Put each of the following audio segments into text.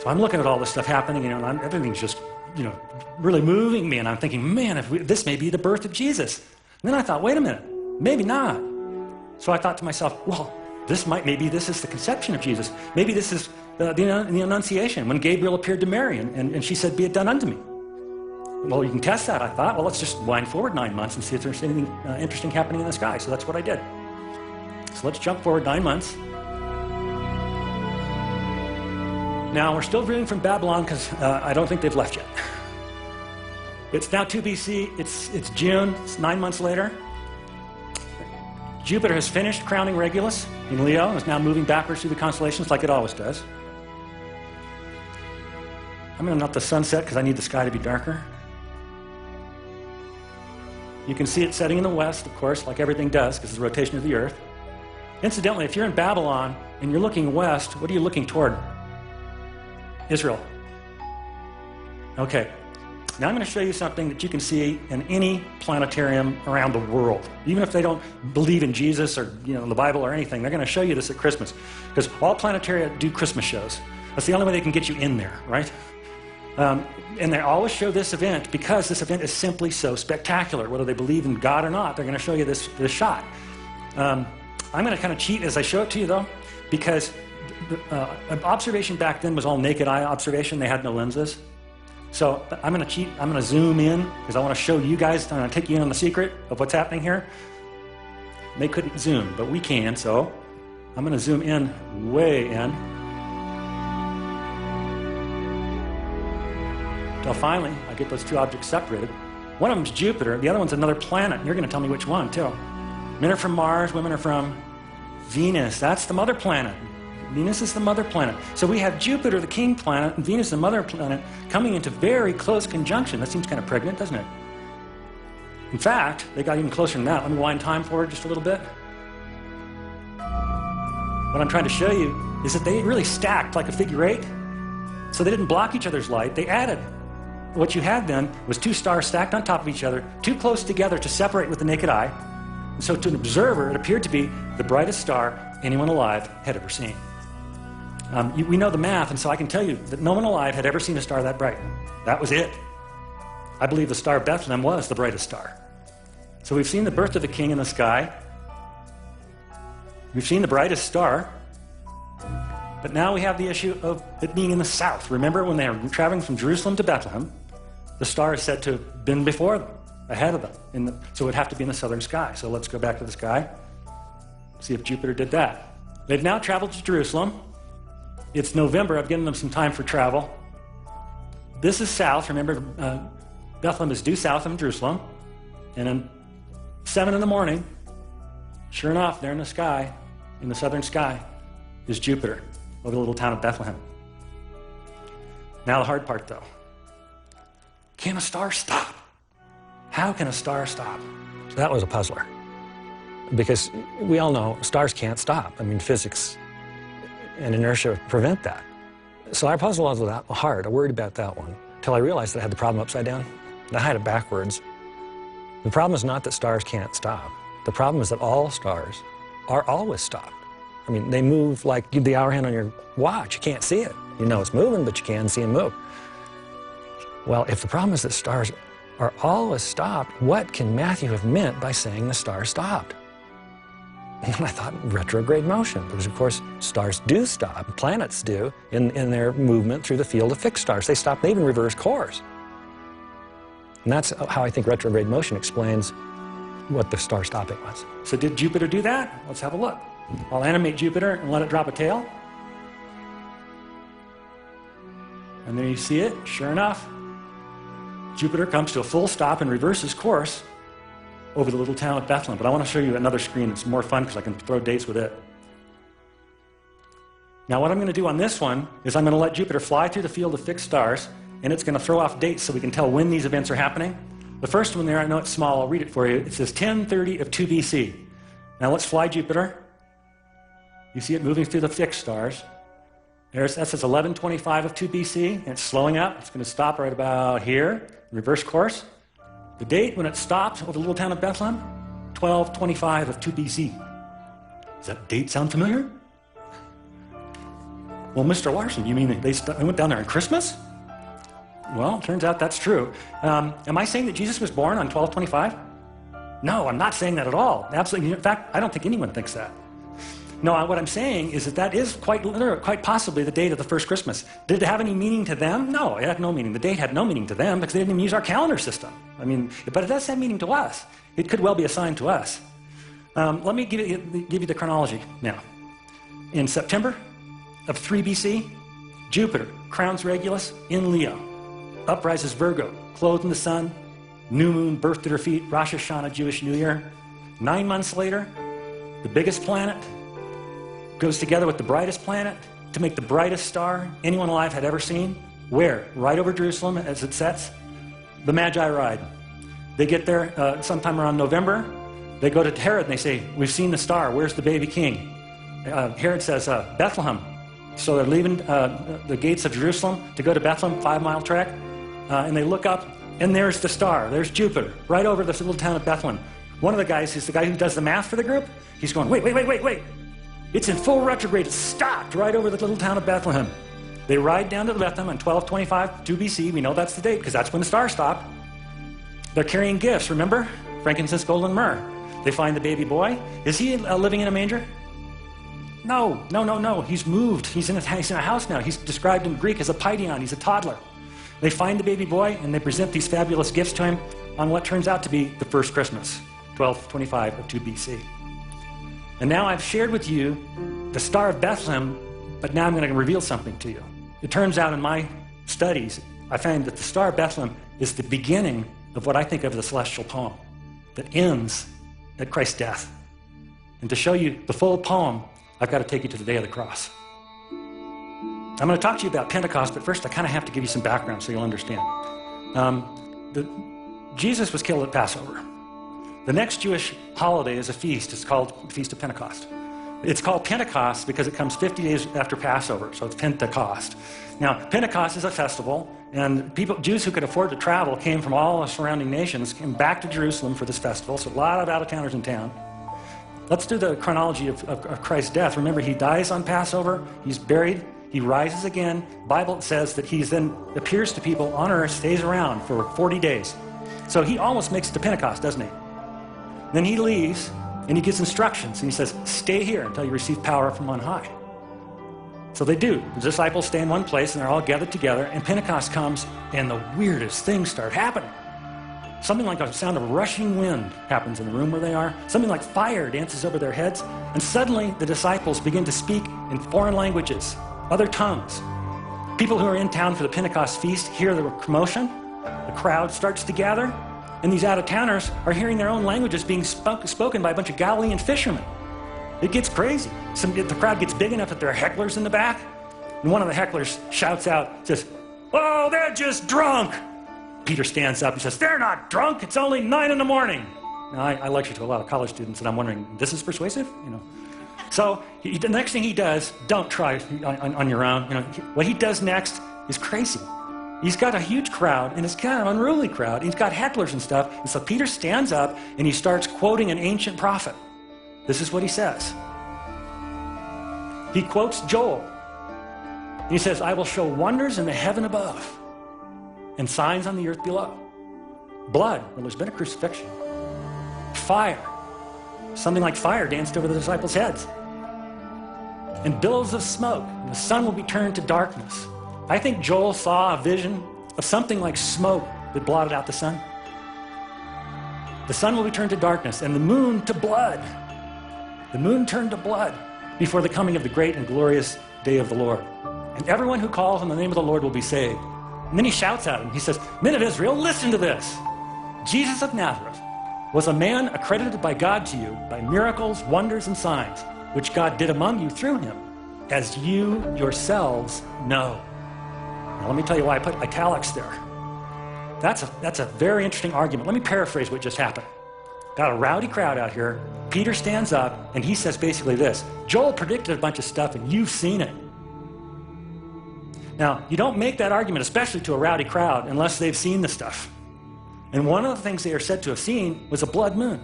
So I'm looking at all this stuff happening, and everything's just, really moving me. And I'm thinking, man, this may be the birth of Jesus. And then I thought, wait a minute, maybe not. So I thought to myself, well, maybe this is the conception of Jesus. Maybe this is the Annunciation, when Gabriel appeared to Mary, and she said, be it done unto me. Well, you can test that, I thought. Well, let's just wind forward 9 months and see if there's anything interesting happening in the sky. So that's what I did. So let's jump forward 9 months. Now, we're still reading from Babylon because I don't think they've left yet. It's now 2 BC. It's June. It's 9 months later. Jupiter has finished crowning Regulus in Leo and is now moving backwards through the constellations like it always does. I'm going to let the sun set because I need the sky to be darker. You can see it setting in the west, of course, like everything does because of the rotation of the Earth. Incidentally, if you're in Babylon and you're looking west, what are you looking toward? Israel. Okay. Now I'm going to show you something that you can see in any planetarium around the world. Even if they don't believe in Jesus or the Bible or anything, they're going to show you this at Christmas. Because all planetaria do Christmas shows. That's the only way they can get you in there, right? And they always show this event because this event is simply so spectacular. Whether they believe in God or not, they're going to show you this shot. I'm going to kind of cheat as I show it to you, though, because observation back then was all naked eye observation. They had no lenses. So I'm going to cheat. I'm going to zoom in because I want to show you guys, I'm going to take you in on the secret of what's happening here. They couldn't zoom, but we can, so I'm going to zoom in, way in, until finally I get those two objects separated. One of them is Jupiter, the other one's another planet, and you're going to tell me which one, too. Men are from Mars, women are from Venus. That's the mother planet. Venus is the mother planet. So we have Jupiter, the king planet, and Venus, the mother planet, coming into very close conjunction. That seems kind of pregnant, doesn't it? In fact, they got even closer than that. Let me wind time forward just a little bit. What I'm trying to show you is that they really stacked like a figure eight. So they didn't block each other's light. They added. What you had then was two stars stacked on top of each other, too close together to separate with the naked eye. And so to an observer, it appeared to be the brightest star anyone alive had ever seen. We know the math, and so I can tell you that no one alive had ever seen a star that bright. That was it. I believe the star of Bethlehem was the brightest star. So we've seen the birth of the king in the sky. We've seen the brightest star. But now we have the issue of it being in the south. Remember when they were traveling from Jerusalem to Bethlehem, the star is said to have been before them, ahead of them. So it would have to be in the southern sky. So let's go back to the sky, see if Jupiter did that. They've now traveled to Jerusalem. It's November. I've given them some time for travel. This is south. Remember, Bethlehem is due south of Jerusalem. And then 7 in the morning, sure enough, there in the sky, in the southern sky, is Jupiter over the little town of Bethlehem. Now the hard part, though. Can a star stop? How can a star stop? So that was a puzzler. Because we all know stars can't stop. I mean, physics and inertia prevent that. So I puzzled with that hard. I worried about that one until I realized that I had the problem upside down. I had it backwards. The problem is not that stars can't stop. The problem is that all stars are always stopped. I mean, they move like the hour hand on your watch. You can't see it. You know it's moving, but you can see them move. Well, if the problem is that stars are always stopped, what can Matthew have meant by saying the star stopped? And I thought retrograde motion, because of course stars do stop, planets do, in their movement through the field of fixed stars. They stop, they even reverse course. And that's how I think retrograde motion explains what the star stopping was. So did Jupiter do that? Let's have a look. I'll animate Jupiter and let it drop a tail. And there you see it, sure enough. Jupiter comes to a full stop and reverses course over the little town of Bethlehem. But I want to show you another screen that's more fun because I can throw dates with it. Now what I'm going to do on this one is I'm going to let Jupiter fly through the field of fixed stars, and it's going to throw off dates so we can tell when these events are happening. The first one there, I know it's small, I'll read it for you. It says 10:30 of 2 BC. Now let's fly Jupiter. You see it moving through the fixed stars. That says 11:25 of 2 BC, and it's slowing up. It's going to stop right about here, reverse course. The date when it stopped over the little town of Bethlehem, 12:25 of 2 BC. Does that date sound familiar? Well, Mr. Larson, you mean they went down there on Christmas? Well, it turns out that's true. Am I saying that Jesus was born on 12/25? No, I'm not saying that at all. Absolutely. In fact, I don't think anyone thinks that. No, what I'm saying is that is quite possibly the date of the first Christmas. Did it have any meaning to them? No, it had no meaning. The date had no meaning to them because they didn't even use our calendar system. I mean, but it does have meaning to us. It could well be assigned to us. Let me give you the chronology now. In September of 3 BC, Jupiter crowns Regulus in Leo. Up rises Virgo, clothed in the sun. New moon birthed at her feet, Rosh Hashanah, Jewish New Year. 9 months later, the biggest planet goes together with the brightest planet to make the brightest star anyone alive had ever seen. Where? Right over Jerusalem as it sets. The Magi ride. They get there sometime around November. They go to Herod and they say, we've seen the star. Where's the baby king? Herod says, Bethlehem. So they're leaving the gates of Jerusalem to go to Bethlehem, 5-mile trek. And they look up, and there's the star. There's Jupiter, right over this little town of Bethlehem. One of the guys, who's the guy who does the math for the group, he's going, wait. It's in full retrograde. It's stopped right over the little town of Bethlehem. They ride down to Bethlehem on 12/25, 2 BC. We know that's the date because that's when the star stopped. They're carrying gifts, remember? Frankincense, gold, and myrrh. They find the baby boy. Is he living in a manger? No. He's moved. He's in a house now. He's described in Greek as a paidion. He's a toddler. They find the baby boy, and they present these fabulous gifts to him on what turns out to be the first Christmas, 12/25 of 2 BC. And now I've shared with you the Star of Bethlehem, but now I'm going to reveal something to you. It turns out in my studies, I find that the Star of Bethlehem is the beginning of what I think of as a celestial poem that ends at Christ's death. And to show you the full poem, I've got to take you to the day of the cross. I'm going to talk to you about Pentecost, but first I kind of have to give you some background so you'll understand. Jesus was killed at Passover. The next Jewish holiday is a feast. It's called the Feast of Pentecost. It's called Pentecost because it comes 50 days after Passover, so it's Pentecost. Now, Pentecost is a festival, and Jews who could afford to travel came from all the surrounding nations, came back to Jerusalem for this festival, so a lot of out-of-towners in town. Let's do the chronology of Christ's death. Remember, he dies on Passover, he's buried, he rises again. The Bible says that he then appears to people on earth, stays around for 40 days. So he almost makes it to Pentecost, doesn't he? Then he leaves, and he gives instructions, and he says, stay here until you receive power from on high. So they do. The disciples stay in one place, and they're all gathered together, and Pentecost comes, and the weirdest things start happening. Something like the sound of rushing wind happens in the room where they are. Something like fire dances over their heads, and suddenly the disciples begin to speak in foreign languages, other tongues. People who are in town for the Pentecost feast hear the commotion. The crowd starts to gather. And these out-of-towners are hearing their own languages being spoken by a bunch of Galilean fishermen. It gets crazy. The crowd gets big enough that there are hecklers in the back. And one of the hecklers shouts out, says, oh, they're just drunk. Peter stands up and says, they're not drunk. It's only 9 in the morning. Now, I lecture to a lot of college students, and I'm wondering, this is persuasive? So the next thing he does, don't try on your own. What he does next is crazy. He's got a huge crowd, and it's kind of an unruly crowd. He's got hecklers and stuff. And so Peter stands up, and he starts quoting an ancient prophet. This is what he says. He quotes Joel. He says, I will show wonders in the heaven above and signs on the earth below. Blood, well, there's been a crucifixion. Fire, something like fire danced over the disciples' heads. And billows of smoke, and the sun will be turned to darkness. I think Joel saw a vision of something like smoke that blotted out the sun. The sun will be turned to darkness, and the moon to blood. The moon turned to blood before the coming of the great and glorious day of the Lord. And everyone who calls on the name of the Lord will be saved. And then he shouts at him. He says, men of Israel, listen to this. Jesus of Nazareth was a man accredited by God to you by miracles, wonders, and signs, which God did among you through him, as you yourselves know. Now, let me tell you why I put italics there. That's a very interesting argument. Let me paraphrase what just happened. Got a rowdy crowd out here. Peter stands up, and he says basically this. Joel predicted a bunch of stuff, and you've seen it. Now, you don't make that argument, especially to a rowdy crowd, unless they've seen the stuff. And one of the things they are said to have seen was a blood moon.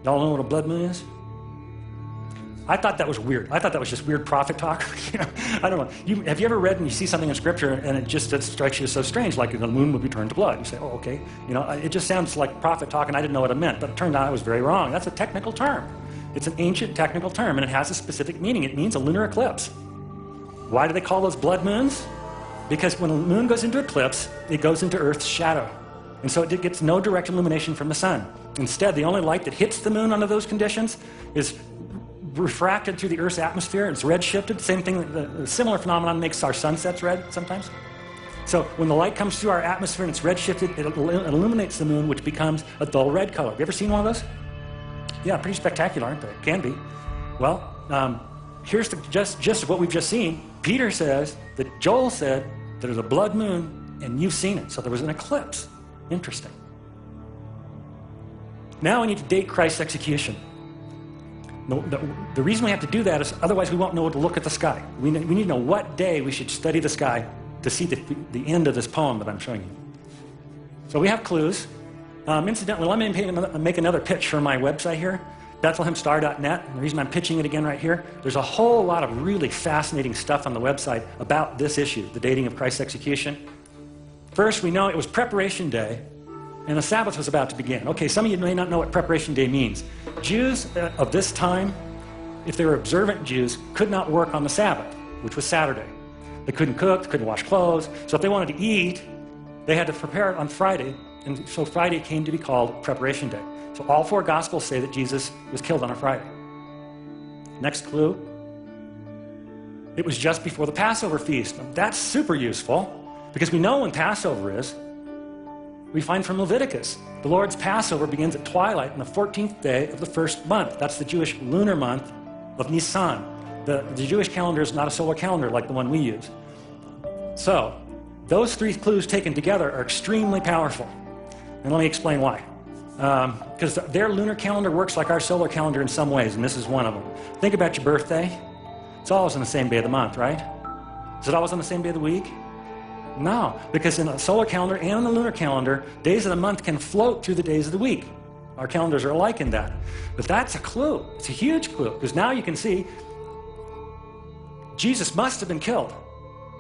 Y'all know what a blood moon is? I thought that was weird. I thought that was just weird prophet talk. I don't know. Have you ever read and you see something in Scripture and it just strikes you as so strange, like the moon would be turned to blood? You say, oh, okay. It just sounds like prophet talk, and I didn't know what it meant, but it turned out I was very wrong. That's a technical term. It's an ancient technical term, and it has a specific meaning. It means a lunar eclipse. Why do they call those blood moons? Because when the moon goes into eclipse, it goes into Earth's shadow. And so it gets no direct illumination from the sun. Instead, the only light that hits the moon under those conditions is refracted through the Earth's atmosphere. It's red-shifted. Same thing, the similar phenomenon makes our sunsets red sometimes. So when the light comes through our atmosphere and it's red-shifted, it illuminates the moon, which becomes a dull red color. Have you ever seen one of those? Yeah, pretty spectacular, aren't they? It can be. Well, here's the gist of what we've just seen. Peter says that Joel said that there's a blood moon, and you've seen it. So there was an eclipse. Interesting. Now we need to date Christ's execution. The reason we have to do that is otherwise we won't know to look at the sky. We need to know what day we should study the sky to see the end of this poem that I'm showing you. So we have clues. Incidentally, let me make another pitch for my website here, BethlehemStar.net. And the reason I'm pitching it again right here, there's a whole lot of really fascinating stuff on the website about this issue, the dating of Christ's execution. First, we know it was Preparation Day, and the Sabbath was about to begin. Okay, some of you may not know what Preparation Day means. Jews of this time, if they were observant Jews, could not work on the Sabbath, which was Saturday. They couldn't cook, they couldn't wash clothes. So if they wanted to eat, they had to prepare it on Friday, and so Friday came to be called Preparation Day. So all four Gospels say that Jesus was killed on a Friday. Next clue, it was just before the Passover feast. That's super useful, because we know when Passover is. We find from Leviticus, the Lord's Passover begins at twilight on the 14th day of the first month. That's the Jewish lunar month of Nisan. The Jewish calendar is not a solar calendar like the one we use. So, those three clues taken together are extremely powerful. And let me explain why. Because their lunar calendar works like our solar calendar in some ways, and this is one of them. Think about your birthday. It's always on the same day of the month, right? Is it always on the same day of the week? No, because in the solar calendar and in the lunar calendar, days of the month can float through the days of the week. Our calendars are alike in that. But that's a clue. It's a huge clue, because now you can see Jesus must have been killed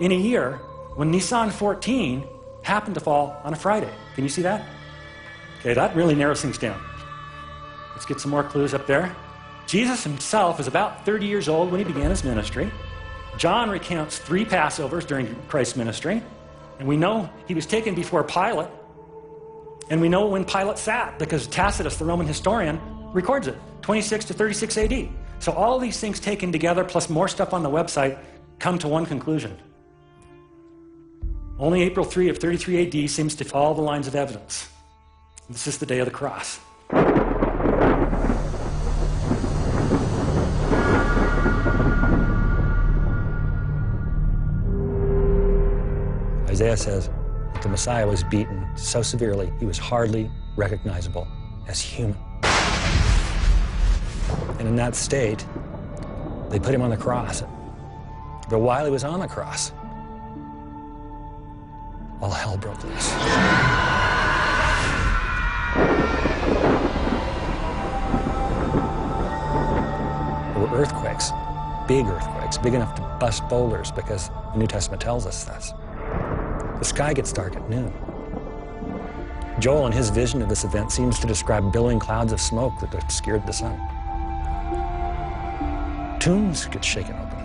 in a year when Nisan 14 happened to fall on a Friday. Can you see that? Okay, that really narrows things down. Let's get some more clues up there. Jesus himself was about 30 years old when he began his ministry. John recounts 3 Passovers during Christ's ministry. And we know he was taken before Pilate. And we know when Pilate sat, because Tacitus, the Roman historian, records it, 26 to 36 AD. So all these things taken together, plus more stuff on the website, come to one conclusion. Only April 3 of 33 AD seems to follow the lines of evidence. This is the day of the cross. Isaiah says that the Messiah was beaten so severely he was hardly recognizable as human. And in that state, they put him on the cross. But while he was on the cross, all hell broke loose. There were earthquakes, big enough to bust boulders, because the New Testament tells us this. The sky gets dark at noon. Joel, in his vision of this event, seems to describe billowing clouds of smoke that obscured the sun. Tombs get shaken open.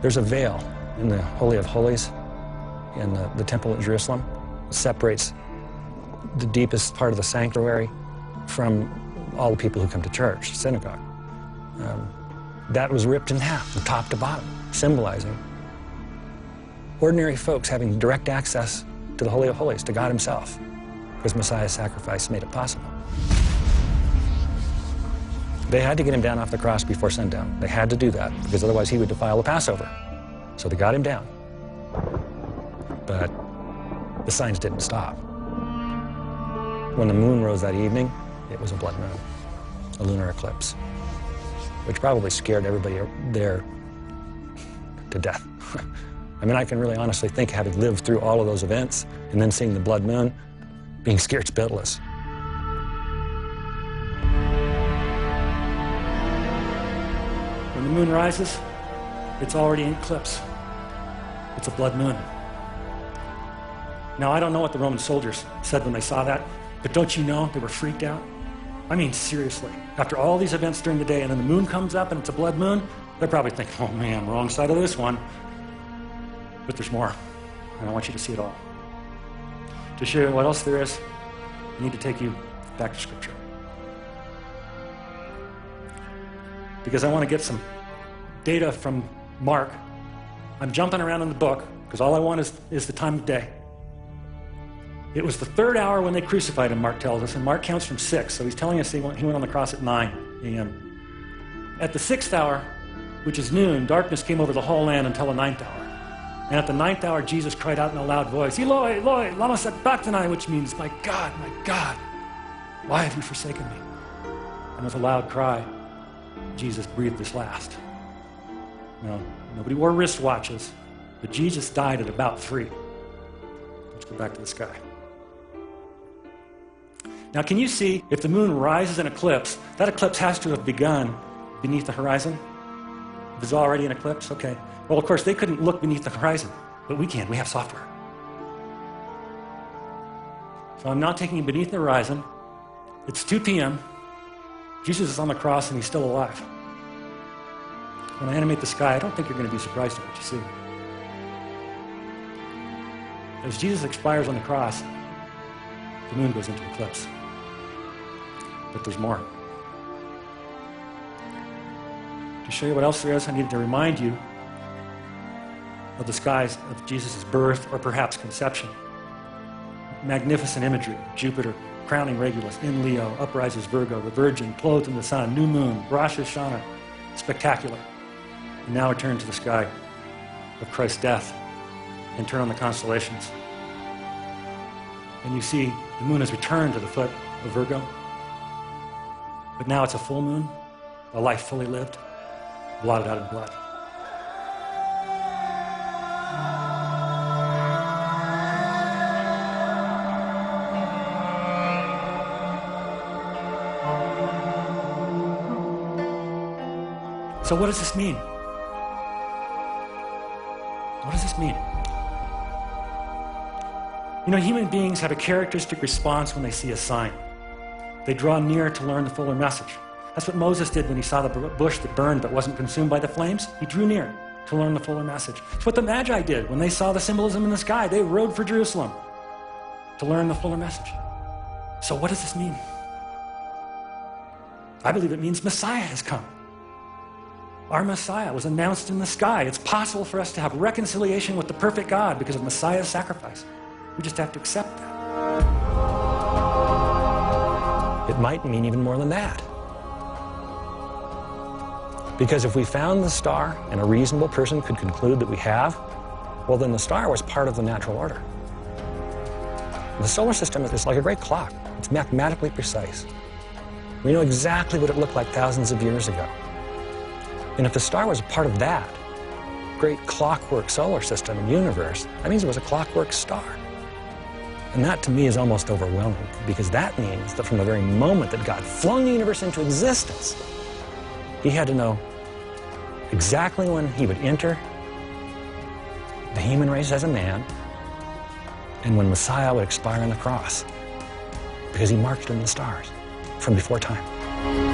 There's a veil in the Holy of Holies in the temple at Jerusalem. It separates the deepest part of the sanctuary from all the people who come to church, synagogue. That was ripped in half from top to bottom, symbolizing ordinary folks having direct access to the Holy of Holies, to God himself, because Messiah's sacrifice made it possible. They had to get him down off the cross before sundown. They had to do that, because otherwise he would defile the Passover. So they got him down. But the signs didn't stop. When the moon rose that evening, it was a blood moon, a lunar eclipse, which probably scared everybody there to death. I mean, I can really honestly think, having lived through all of those events and then seeing the blood moon, being scared spitless. the moon rises, it's already in eclipse. It's a blood moon. Now, I don't know what the Roman soldiers said when they saw that, but don't you know they were freaked out? I mean, seriously. After all these events during the day, and then the moon comes up and it's a blood moon, they're probably thinking, oh man, wrong side of this one. But there's more, and I want you to see it all. To show you what else there is, I need to take you back to Scripture. Because I want to get some data from Mark. I'm jumping around in the book, because all I want is the time of day. It was the 3rd hour when they crucified him, Mark tells us, and Mark counts from 6, so he's telling us he went on the cross at 9 a.m. At the 6th hour, which is noon, darkness came over the whole land until the 9th hour. And at the 9th hour, Jesus cried out in a loud voice, Eloi, Eloi, lama sabachthani, which means, my God, why have you forsaken me? And with a loud cry, Jesus breathed his last. Now, nobody wore wristwatches, but Jesus died at about 3. Let's go back to the sky. Now, can you see, if the moon rises in eclipse, that eclipse has to have begun beneath the horizon? If it's already an eclipse, okay. Well, of course, they couldn't look beneath the horizon, but we can. We have software. So I'm now taking you beneath the horizon. It's 2 p.m. Jesus is on the cross, and he's still alive. When I animate the sky, I don't think you're going to be surprised at what you see. As Jesus expires on the cross, the moon goes into eclipse. But there's more. To show you what else there is, I needed to remind you of the skies of Jesus' birth or perhaps conception. Magnificent imagery: Jupiter crowning Regulus, in Leo, uprises Virgo, the Virgin clothed in the sun, new moon, Rosh Hashanah, spectacular. And now we turn to the sky of Christ's death and turn on the constellations. And you see the moon has returned to the foot of Virgo. But now it's a full moon, a life fully lived, blotted out in blood. So what does this mean? What does this mean? You know, human beings have a characteristic response when they see a sign. They draw near to learn the fuller message. That's what Moses did when he saw the bush that burned but wasn't consumed by the flames. He drew near to learn the fuller message. It's what the Magi did when they saw the symbolism in the sky. They rode for Jerusalem to learn the fuller message. So what does this mean? I believe it means Messiah has come. Our Messiah was announced in the sky. It's possible for us to have reconciliation with the perfect God because of Messiah's sacrifice. We just have to accept that. It might mean even more than that. Because if we found the star and a reasonable person could conclude that we have, well, then the star was part of the natural order. The solar system is like a great clock. It's mathematically precise. We know exactly what it looked like thousands of years ago. And if the star was a part of that great clockwork solar system and universe, that means it was a clockwork star. And that, to me, is almost overwhelming, because that means that from the very moment that God flung the universe into existence, he had to know exactly when he would enter the human race as a man and when Messiah would expire on the cross, because he marked it in the stars from before time.